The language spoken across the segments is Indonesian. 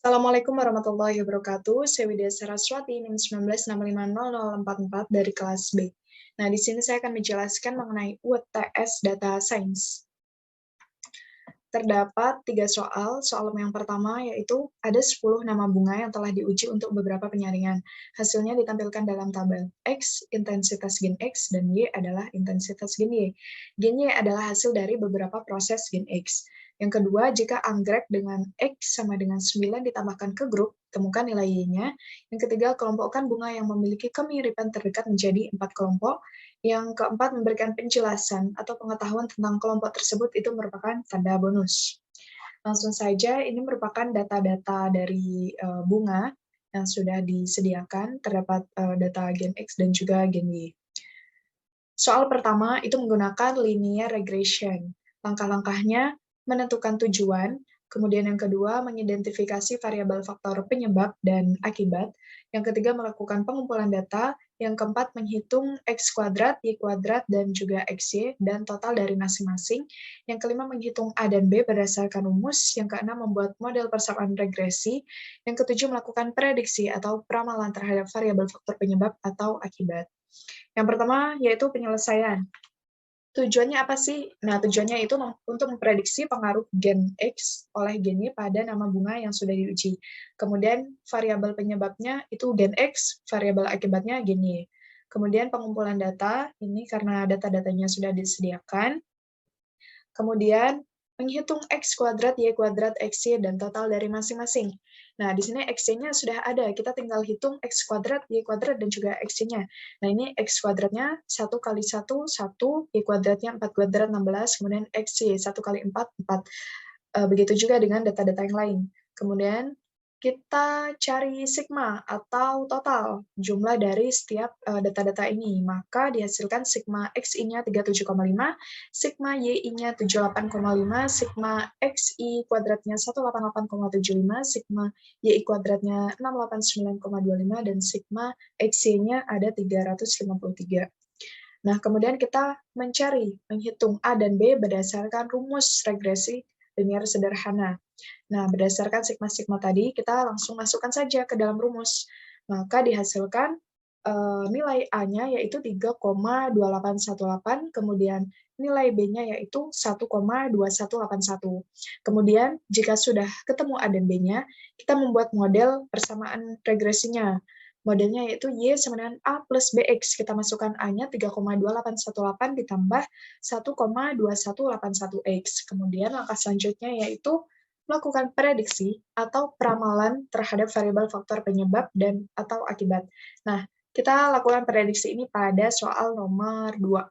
Assalamualaikum warahmatullahi wabarakatuh. Saya Widya Saraswati, NIM 19650044 dari kelas B. Nah, di sini saya akan menjelaskan mengenai UTS Data Science. Terdapat 3 soal. Soal yang pertama yaitu ada 10 nama bunga yang telah diuji untuk beberapa penyaringan. Hasilnya ditampilkan dalam tabel. X, intensitas gen X, dan Y adalah intensitas gen Y. Gen Y adalah hasil dari beberapa proses gen X. Yang kedua, jika anggrek dengan X sama dengan 9 ditambahkan ke grup, temukan nilai Y-nya. Yang ketiga, kelompokkan bunga yang memiliki kemiripan terdekat menjadi 4 kelompok. Yang keempat, memberikan penjelasan atau pengetahuan tentang kelompok tersebut itu merupakan tanda bonus. Langsung saja, ini merupakan data-data dari bunga yang sudah disediakan, terdapat data gen X dan juga gen Y. Soal pertama itu menggunakan linear regression. Langkah-langkahnya menentukan tujuan, kemudian yang kedua mengidentifikasi variabel faktor penyebab dan akibat, yang ketiga melakukan pengumpulan data, yang keempat menghitung X kuadrat, Y kuadrat, dan juga XY, dan total dari masing-masing, yang kelima menghitung A dan B berdasarkan rumus, yang keenam membuat model persamaan regresi, yang ketujuh melakukan prediksi atau peramalan terhadap variabel faktor penyebab atau akibat. Yang pertama yaitu penyelesaian. Tujuannya apa sih? Nah, tujuannya itu untuk memprediksi pengaruh gen X oleh gen Y pada nama bunga yang sudah diuji. Kemudian variabel penyebabnya itu gen X, variabel akibatnya gen Y. Kemudian pengumpulan data, ini karena data-datanya sudah disediakan. Kemudian menghitung X kuadrat, Y kuadrat, XY, dan total dari masing-masing. Nah, di sini XY-nya sudah ada, kita tinggal hitung X kuadrat, Y kuadrat, dan juga XY-nya. Nah, ini X kuadratnya 1 kali 1, 1, Y kuadratnya 4 kuadrat, 16, kemudian XY 1 kali 4, 4. Begitu juga dengan data-data yang lain. Kemudian kita cari sigma atau total jumlah dari setiap data-data ini. Maka dihasilkan sigma XI-nya 37,5, sigma YI-nya 78,5, sigma XI kuadratnya 188,75, sigma YI kuadratnya 689,25, dan sigma XY-nya ada 353. Nah, kemudian kita menghitung A dan B berdasarkan rumus regresi linear sederhana. Nah, berdasarkan sigma-sigma tadi, kita langsung masukkan saja ke dalam rumus. Maka dihasilkan nilai A-nya yaitu 3,2818, kemudian nilai B-nya yaitu 1,2181. Kemudian, jika sudah ketemu A dan B-nya, kita membuat model persamaan regresinya. Modelnya yaitu Y sama dengan A plus BX. Kita masukkan A-nya 3,2818 ditambah 1,2181X. Kemudian langkah selanjutnya yaitu melakukan prediksi atau peramalan terhadap variabel faktor penyebab dan atau akibat. Nah, kita lakukan prediksi ini pada soal nomor 2.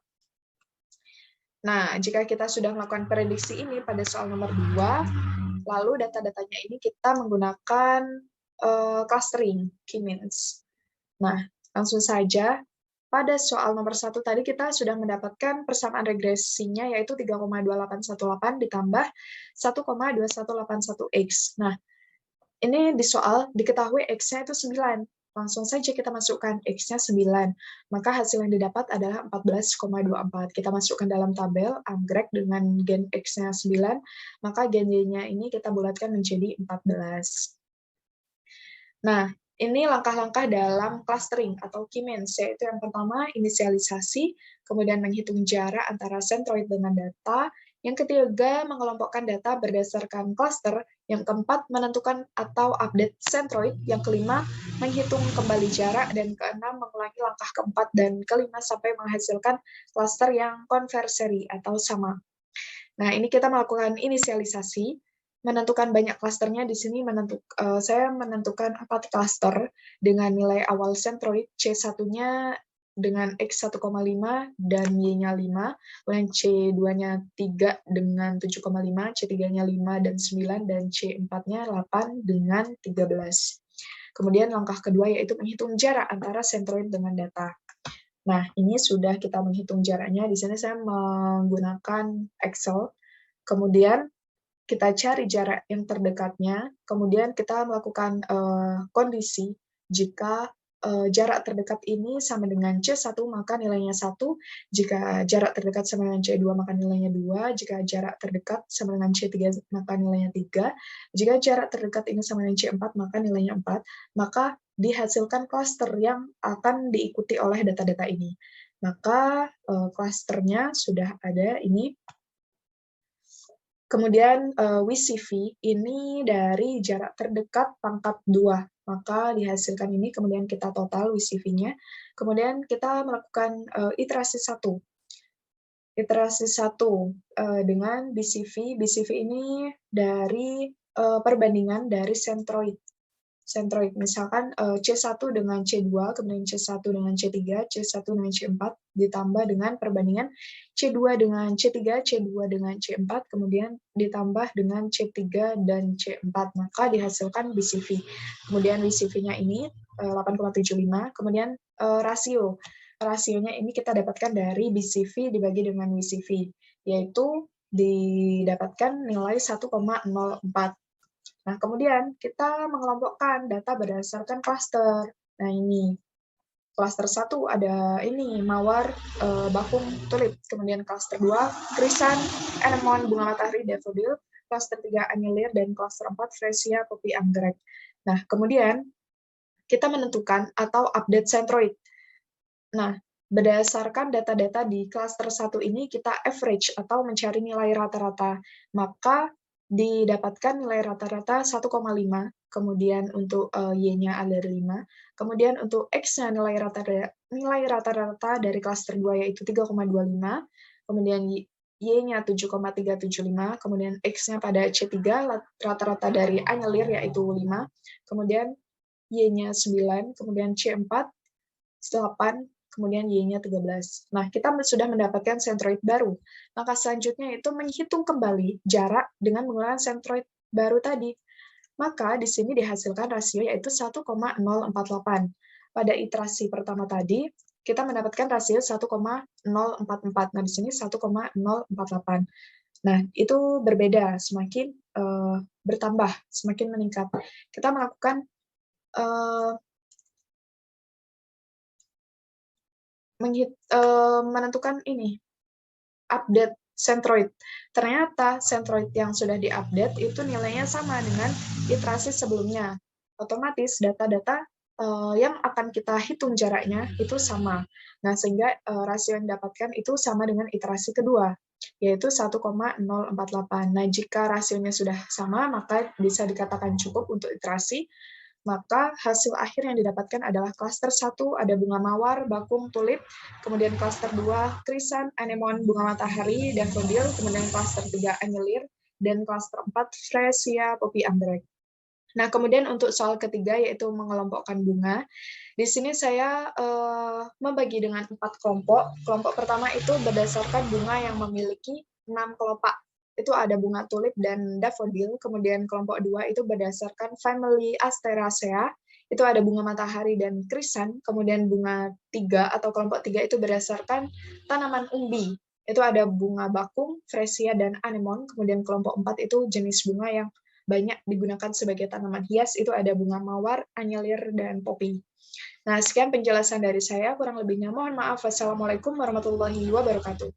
Nah, jika kita sudah melakukan prediksi ini pada soal nomor 2, lalu data-datanya ini kita menggunakan clustering, K-means. Nah, langsung saja, pada soal nomor 1 tadi kita sudah mendapatkan persamaan regresinya yaitu 3,2818 ditambah 1,2181X. Nah, ini di soal diketahui X-nya itu 9. Langsung saja kita masukkan X-nya 9. Maka hasil yang didapat adalah 14,24. Kita masukkan dalam tabel anggrek dengan gen X-nya 9, maka gen Y-nya ini kita bulatkan menjadi 14. Nah, ini langkah-langkah dalam clustering atau K-means, yaitu yang pertama inisialisasi, kemudian menghitung jarak antara centroid dengan data, yang ketiga mengelompokkan data berdasarkan cluster, yang keempat menentukan atau update centroid, yang kelima menghitung kembali jarak, dan keenam mengulangi langkah keempat dan kelima sampai menghasilkan cluster yang konverseri atau sama. Nah, ini kita melakukan inisialisasi, menentukan banyak klasternya. Di sini saya menentukan 4 klaster dengan nilai awal centroid, C1-nya dengan X 1,5 dan Y-nya 5, kemudian C2-nya 3 dengan 7,5, C3-nya 5 dan 9, dan C4-nya 8 dengan 13. Kemudian langkah kedua yaitu menghitung jarak antara centroid dengan data. Nah, ini sudah kita menghitung jaraknya. Di sini saya menggunakan Excel. Kemudian kita cari jarak yang terdekatnya. Kemudian kita melakukan kondisi jika jarak terdekat ini sama dengan C1, maka nilainya 1. Jika jarak terdekat sama dengan C2, maka nilainya 2. Jika jarak terdekat sama dengan C3, maka nilainya 3. Jika jarak terdekat ini sama dengan C4, maka nilainya 4. Maka dihasilkan klaster yang akan diikuti oleh data-data ini. Maka klasternya sudah ada ini. Kemudian WCV ini dari jarak terdekat pangkat 2. Maka dihasilkan ini, kemudian kita total WCV-nya. Kemudian kita melakukan iterasi 1. Iterasi 1 dengan BCV. BCV ini dari perbandingan dari centroid. Centroid, misalkan C1 dengan C2, kemudian C1 dengan C3, C1 dengan C4, ditambah dengan perbandingan C2 dengan C3, C2 dengan C4, kemudian ditambah dengan C3 dan C4, maka dihasilkan BCV. Kemudian BCV-nya ini 8,75, kemudian rasio. Rasionya ini kita dapatkan dari BCV dibagi dengan WCV, yaitu didapatkan nilai 1,04. Nah, kemudian kita mengelompokkan data berdasarkan klaster. Nah, ini klaster 1 ada ini mawar, bakung, tulip. Kemudian klaster 2 krisan, anemon, bunga matahari, daffodil. Klaster 3 anyelir dan klaster 4 fresia, popi, anggrek. Nah, kemudian kita menentukan atau update centroid. Nah, berdasarkan data-data di klaster 1 ini kita average atau mencari nilai rata-rata. Maka didapatkan nilai rata-rata 1,5, kemudian untuk Y-nya ada 5, kemudian untuk X-nya nilai rata-rata dari klaster 2 yaitu 3,25, kemudian Y-nya 7,375, kemudian X-nya pada C3 rata-rata dari anyelir yaitu 5, kemudian Y-nya 9, kemudian C4 8, kemudian Y-nya 13. Nah, kita sudah mendapatkan centroid baru. Maka selanjutnya itu menghitung kembali jarak dengan menggunakan centroid baru tadi. Maka di sini dihasilkan rasio yaitu 1,048. Pada iterasi pertama tadi, kita mendapatkan rasio 1,044. Nah, di sini 1,048. Nah, itu berbeda, semakin bertambah, semakin meningkat. Kita melakukan menentukan ini, update centroid. Ternyata centroid yang sudah diupdate itu nilainya sama dengan iterasi sebelumnya. Otomatis data-data yang akan kita hitung jaraknya itu sama. Nah, sehingga rasio yang didapatkan itu sama dengan iterasi kedua, yaitu 1,048. Nah, jika rasionya sudah sama, maka bisa dikatakan cukup untuk iterasi. Maka hasil akhir yang didapatkan adalah klaster 1 ada bunga mawar, bakung, tulip, kemudian klaster 2 krisan, anemon, bunga matahari, daffodil, kemudian klaster 3 anyelir, dan klaster 4 fresia, popi, anggrek. Nah, kemudian untuk soal ketiga yaitu mengelompokkan bunga. Di sini saya membagi dengan 4 kelompok. Kelompok pertama itu berdasarkan bunga yang memiliki 6 kelopak. Itu ada bunga tulip dan daffodil. Kemudian kelompok 2 itu berdasarkan family Asteraceae. Itu ada bunga matahari dan krisan. Kemudian bunga 3 atau kelompok 3 itu berdasarkan tanaman umbi. Itu ada bunga bakung, fresia, dan anemon. Kemudian kelompok 4 itu jenis bunga yang banyak digunakan sebagai tanaman hias. Itu ada bunga mawar, anyelir, dan popi. Nah, sekian penjelasan dari saya. Kurang lebihnya mohon maaf. Wassalamualaikum warahmatullahi wabarakatuh.